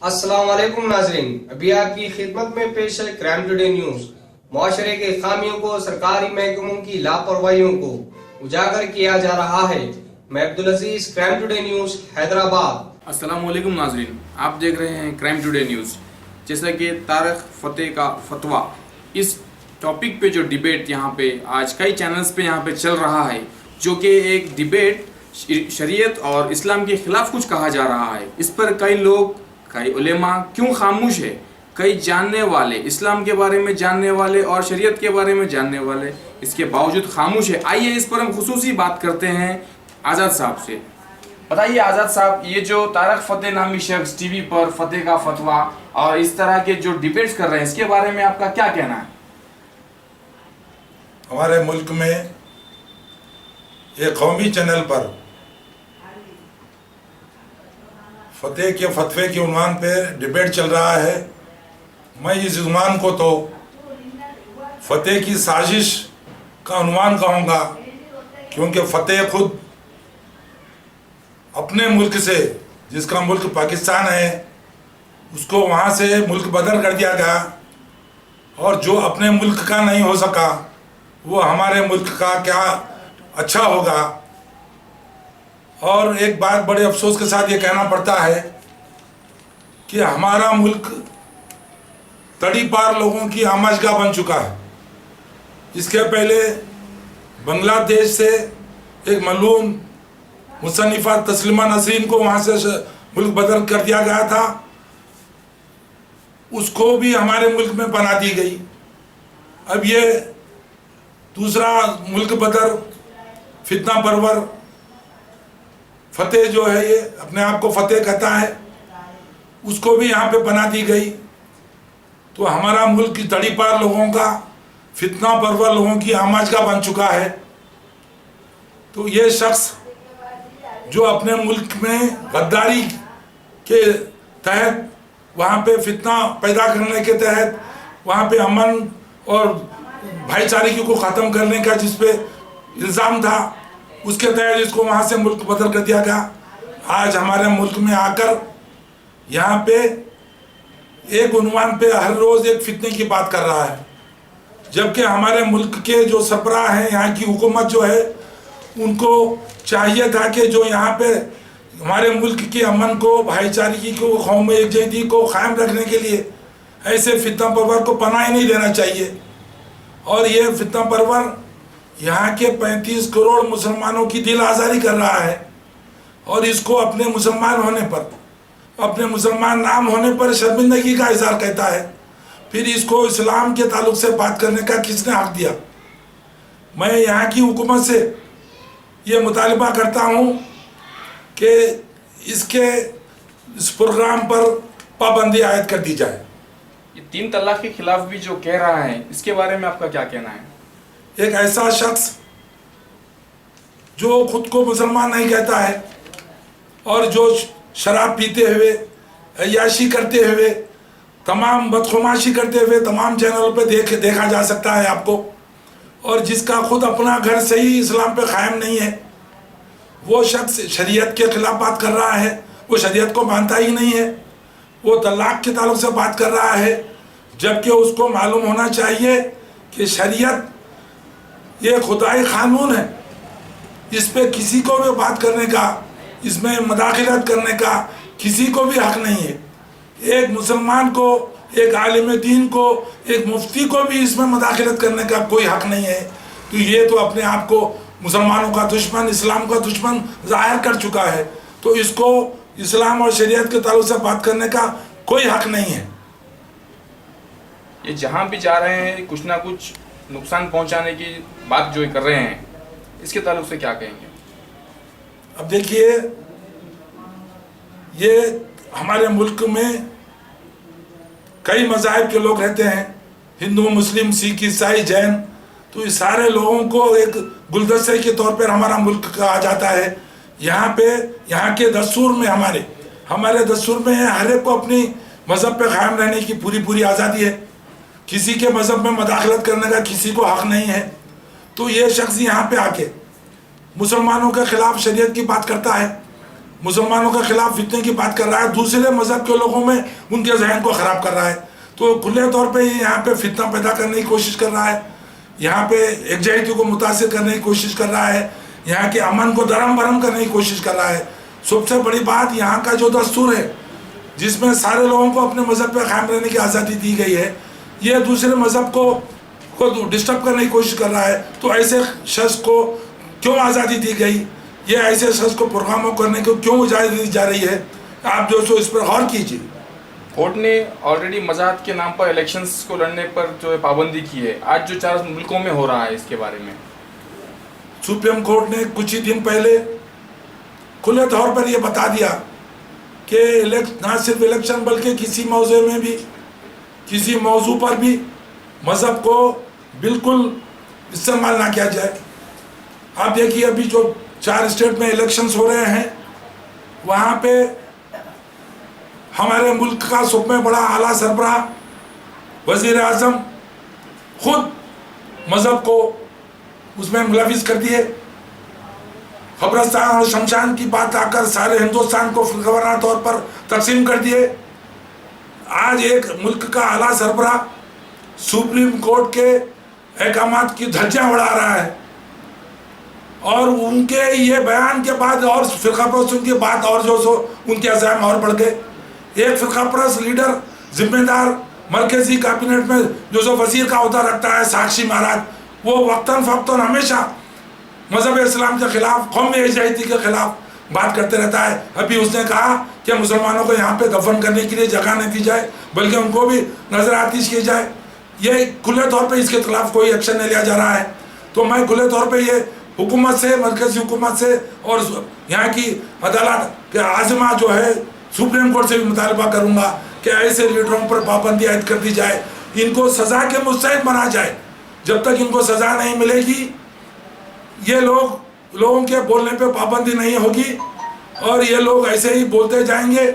अस्सलाम वालेकुम नाज़रीन, अभी आपकी खिदमत में पेश है क्राइम टुडे न्यूज। मुआशरे के खामियों को, सरकारी महकमों की लापरवाहियों को उजागर किया जा रहा है। मैं अब्दुल अजीज, क्राइम टुडे न्यूज, हैदराबाद। अस्सलाम वालेकुम नाज़रीन, आप देख रहे हैं क्राइम टुडे न्यूज़। जैसा कि तारिक फतेह का फतवा, इस टॉपिक पे जो डिबेट यहाँ पे आज कई चैनल्स पे यहाँ पे चल रहा है, जो कि एक डिबेट शरीयत और इस्लाम के खिलाफ कुछ कहा जा रहा है। इस पर कई लोग, कई उलेमा क्यों खामोश है? कई जानने वाले, इस्लाम के बारे में जानने वाले और शरीयत के बारे में जानने वाले इसके बावजूद खामोश है। आइए इस पर हम खुसूसी बात करते हैं आज़ाद साहब से। बताइए आज़ाद साहब, ये जो तारिक फतेह नामी शख्स टीवी पर फतेह का फतवा और इस तरह के जो डिबेट्स कर रहे हैं, इसके बारे में आपका क्या कहना है? हमारे मुल्क में एक कौमी चैनल पर फतेह के फतवे के उन्वान पे डिबेट चल रहा है। मैं इस उन्वान को तो फतेह की साजिश का उन्वान कहूँगा, क्योंकि फतेह खुद अपने मुल्क से, जिसका मुल्क पाकिस्तान है, उसको वहाँ से मुल्क बदल कर दिया गया, और जो अपने मुल्क का नहीं हो सका वो हमारे मुल्क का क्या अच्छा होगा। और एक बात बड़े अफसोस के साथ ये कहना पड़ता है कि हमारा मुल्क तड़ी पार लोगों की आमाजगाह बन चुका है। इसके पहले बांग्लादेश से एक मलूम मुसन्निफा तस्लीमा नसरीन को वहाँ से मुल्क बदल कर दिया गया था, उसको भी हमारे मुल्क में बना दी गई। अब ये दूसरा मुल्क बदल फितना परवर फतेह जो है, ये अपने आप को फतेह कहता है, उसको भी यहाँ पे बना दी गई। तो हमारा मुल्क की तड़ी पार लोगों का, फितना परवर लोगों की आमाजगाह बन चुका है। तो ये शख्स जो अपने मुल्क में गद्दारी के तहत, वहाँ पे फितना पैदा करने के तहत, वहाँ पे अमन और भाईचारे को ख़त्म करने का जिस पे इल्ज़ाम था, उसके तहत इसको वहाँ से मुल्क बदल कर दिया गया। आज हमारे मुल्क में आकर यहाँ पे एक उन्वान पे हर रोज़ एक फितने की बात कर रहा है, जबकि हमारे मुल्क के जो सरबराह हैं, यहाँ की हुकूमत जो है, उनको चाहिए था कि जो यहाँ पे हमारे मुल्क के अमन को, भाईचारे को, कौम एकजुटती को कायम रखने के लिए ऐसे फितना परवर को पनाह ही नहीं देना चाहिए। और ये फितना परवर यहाँ के 35 करोड़ मुसलमानों की दिल आज़ारी कर रहा है, और इसको अपने मुसलमान होने पर, अपने मुसलमान नाम होने पर शर्मिंदगी का इज़हार कहता है। फिर इसको इस्लाम के ताल्लुक से बात करने का किसने हक दिया? मैं यहाँ की हुकूमत से ये मुतालबा करता हूँ कि इस प्रोग्राम पर पाबंदी आयद कर दी जाए। ये 3 तलाक के खिलाफ भी जो कह रहा है, इसके बारे में आपका क्या कहना है? एक ऐसा शख्स जो खुद को मुसलमान नहीं कहता है और जो शराब पीते हुए, अय्याशी करते हुए, तमाम बदखुमाशी करते हुए तमाम चैनलों पे देखा जा सकता है आपको, और जिसका खुद अपना घर सही इस्लाम पे कायम नहीं है, वो शख्स शरीयत के खिलाफ बात कर रहा है। वो शरीयत को मानता ही नहीं है, वो तलाक के ताल्लुक से बात कर रहा है, जबकि उसको मालूम होना चाहिए कि शरीयत ये खुदाई कानून है, इस पे किसी को भी बात करने का, इसमें मदाखलत करने का किसी को भी हक नहीं है। एक मुसलमान को, एक आलिम दीन को, एक मुफ्ती को भी इसमें मदाखलत करने का कोई हक नहीं है। तो ये तो अपने आप को मुसलमानों का दुश्मन, इस्लाम का दुश्मन जाहिर कर चुका है, तो इसको इस्लाम और शरीयत के ताल्लुक से बात करने का कोई हक नहीं है। ये जहाँ भी जा रहे हैं कुछ ना कुछ नुकसान पहुँचाने की बात जो कर रहे हैं, इसके ताल्लुक से क्या कहेंगे? अब देखिए, ये हमारे मुल्क में कई मज़ाहिब के लोग रहते हैं, हिंदू, मुस्लिम, सिख, ईसाई, जैन। तो इस सारे लोगों को एक गुलदस्ते के तौर पर हमारा मुल्क कहा जाता है। यहाँ पे, यहाँ के दस्तूर में, हमारे दस्तूर में है, हर एक को अपनी मज़हब पे कायम रहने की पूरी आज़ादी है। किसी के मज़हब में मदाखलत करने का किसी को हक नहीं है। तो ये शख्स यहाँ पे आके मुसलमानों के खिलाफ शरीयत की बात करता है, मुसलमानों के खिलाफ फितने की बात कर रहा है, दूसरे मजहब के लोगों में उनके जहन को ख़राब कर रहा है। तो खुले तौर पे यहाँ पे फितना पैदा करने की कोशिश कर रहा है, यहाँ पे एकजुटता को मुतासिर करने की कोशिश कर रहा है, यहाँ के अमन को दरम भरम करने की कोशिश कर रहा है। सबसे बड़ी बात, यहाँ का जो दस्तूर है जिसमें सारे लोगों को अपने मज़हब पे कायम रहने की आज़ादी दी गई है, ये दूसरे मज़हब को डिस्टर्ब करने की कोशिश कर रहा है। तो ऐसे शख्स को क्यों आज़ादी दी गई, ये ऐसे शख्स को प्रोग्रामों करने को क्यों इजाज़त दी जा रही है, आप जो सो इस पर गौर कीजिए। कोर्ट ने ऑलरेडी मज़ाहब के नाम पर इलेक्शंस को लड़ने पर जो है पाबंदी की है, आज जो 4 मुल्कों में हो रहा है इसके बारे में सुप्रीम कोर्ट ने कुछ ही दिन पहले खुले तौर पर यह बता दिया कि ना सिर्फ इलेक्शन बल्कि किसी मौजू में भी, किसी मौजू पर भी मज़हब को बिल्कुल इस्तेमाल ना किया जाए। आप देखिए अभी जो 4 स्टेट में इलेक्शंस हो रहे हैं, वहाँ पे हमारे मुल्क का सब में बड़ा आला सरबराह वज़ीर आज़म खुद मज़हब को उसमें मुलविस कर दिए। कब्रिस्तान और शमशान की बात आकर सारे हिंदुस्तान को फिरकावाराना तौर पर तकसीम कर दिए। आज एक मुल्क का आला सरबराह सुप्रीम कोर्ट के अहकामात की धज्जियां उड़ा रहा है, और उनके ये बयान के बाद और फिरकापरस्तों की बात और जो सो उनके अज़ाम और बढ़ गए। एक फिरकापरस्त लीडर जिम्मेदार मरकजी कैबिनेट में जो सो वजीर का अहदा रखता है, साक्षी महाराज, वो वक्तन फ़क्तन हमेशा मज़हब इस्लाम के ख़िलाफ़, कौमी एकजुटता के ख़िलाफ़ बात करते रहता है। अभी उसने कहा कि मुसलमानों को यहाँ पे दफन करने के लिए जगह नहीं दी जाए, बल्कि उनको भी नज़र आतिश की जाए। ये खुले तौर पे इसके खिलाफ़ कोई एक्शन नहीं लिया जा रहा है। तो मैं खुले तौर पे ये हुकूमत से, मरकज़ी हुकूमत से और यहाँ की अदालत के आज़मा जो है सुप्रीम कोर्ट से भी मुतालबा करूँगा कि ऐसे लीडरों पर पाबंदी आयद कर दी जाए, इनको सज़ा के मुस्तहिक़ बना जाए। जब तक इनको सज़ा नहीं मिलेगी, ये लोगों के बोलने पे पाबंदी नहीं होगी और ये लोग ऐसे ही बोलते जाएंगे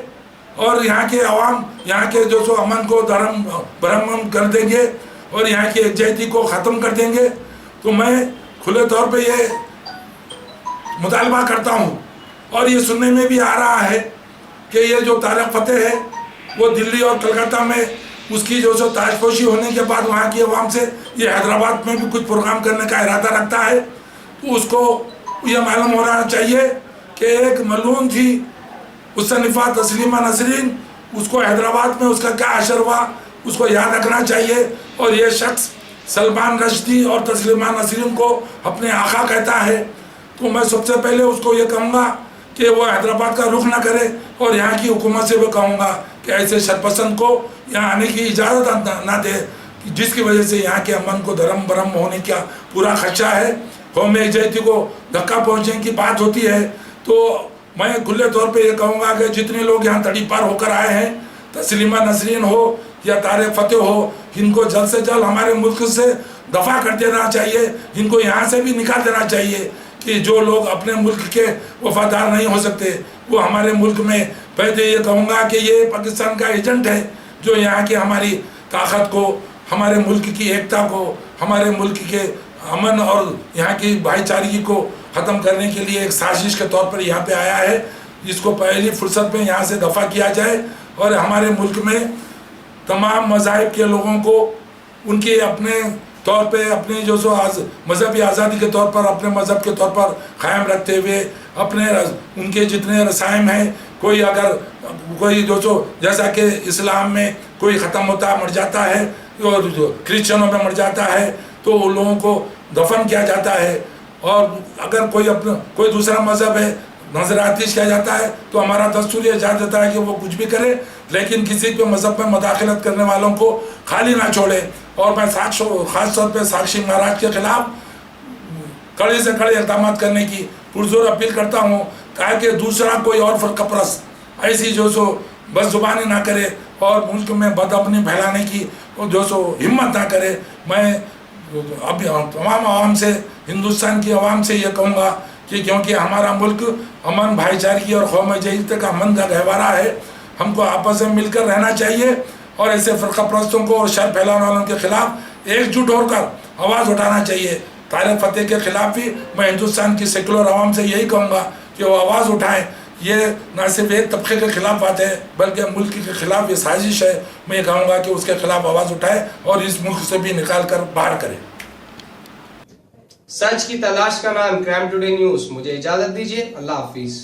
और यहाँ के अवाम, यहाँ के जो सो अमन को धर्म भ्रम कर देंगे और यहाँ की एकजुटता को ख़त्म कर देंगे। तो मैं खुले तौर पे ये मुतालबा करता हूँ, और ये सुनने में भी आ रहा है कि ये जो तारिक फ़तेह है वो दिल्ली और कलकत्ता में उसकी जो सो ताजपोशी होने के बाद वहाँ की अवाम से ये हैदराबाद में भी कुछ प्रोग्राम करने का इरादा रखता है। तो उसको ये मालूम होना चाहिए कि एक मलून थी मुसन्निफ़ा तस्लीमा नसरीन, उसको हैदराबाद में उसका क्या असर हुआ उसको याद रखना चाहिए। और ये शख्स सलमान रश्दी और तस्लीमा नसरीन को अपने आका कहता है। तो मैं सबसे पहले उसको ये कहूँगा कि वो हैदराबाद का रुख ना करे, और यहाँ की हुकूमत से भी कहूँगा कि ऐसे शरपसंद को यहाँ आने की इजाज़त ना दे, जिसकी वजह से यहाँ के अमन को धर्म भरम होने का पूरा खदशा है। कौमी एकजुटता को धक्का पहुँचने की बात होती है। तो मैं खुले तौर पे ये कहूँगा कि जितने लोग यहाँ तड़ी पार होकर आए हैं, तस्लीमा नसरीन हो या तारिक फ़तेह हो, इनको जल्द से जल्द हमारे मुल्क से दफ़ा कर देना चाहिए, इनको यहाँ से भी निकाल देना चाहिए। कि जो लोग अपने मुल्क के वफादार नहीं हो सकते वो हमारे मुल्क में, पहले ये कहूँगा कि ये पाकिस्तान का एजेंट है जो यहाँ की हमारी ताकत को, हमारे मुल्क की एकता को, हमारे मुल्क के अमन और यहाँ की भाईचारगी को ख़त्म करने के लिए एक साजिश के तौर पर यहाँ पे आया है। जिसको पहली फुर्सत में यहाँ से दफ़ा किया जाए और हमारे मुल्क में तमाम मज़ाहिब के लोगों को उनके अपने तौर पे, अपने जो सो मज़हबी आज़ादी के तौर पर, अपने मज़हब के तौर पर क़ायम रखते हुए अपने उनके जितने रसायम हैं, कोई अगर कोई जो सो जैसा कि इस्लाम में कोई ख़त्म होता मर जाता है और जो क्रिश्चियनों में मर जाता है तो उन लोगों को दफन किया जाता है। और अगर कोई दूसरा मज़हब है नजर आतिश किया जाता है तो हमारा दस्तूर इजाज़त देता है कि वो कुछ भी करे, लेकिन किसी के मज़हब में मुदाखलत करने वालों को खाली ना छोड़े। और मैं ख़ास तौर पे साक्षी महाराज के ख़िलाफ़ कड़े से कड़े इक़दाम करने की पुरज़ोर अपील करता हूँ, ताकि दूसरा कोई और फ़िरक़ापरस्त ऐसी जो सो बदज़ुबानी ना करे और मुल्क में बदअमनी फैलाने की जो सो हिम्मत ना करे। मैं अब तमाम आवाम से, हिंदुस्तान की आवाम से ये कहूँगा कि क्योंकि हमारा मुल्क अमन, भाईचारगी और कौमी एकजुटता का अमन का गहवारा है, हमको आपस में मिलकर रहना चाहिए और ऐसे फ़िरक़ापरस्तों को और शर फैलाने वालों के ख़िलाफ़ एकजुट होकर आवाज़ उठाना चाहिए। तारिक फ़तेह के ख़िलाफ़ भी मैं हिंदुस्तान की सेकुलर आवाम से यही कहूँगा कि वो आवाज़ उठाएँ। ये ना सिर्फ एक तबके के खिलाफ बात है बल्कि मुल्क के खिलाफ ये साजिश है। मैं कहूँगा कि उसके खिलाफ आवाज़ उठाए और इस मुल्क से भी निकाल कर बाहर करे। सच की तलाश का नाम क्राइम टुडे न्यूज। मुझे इजाजत दीजिए। अल्लाह हाफिज।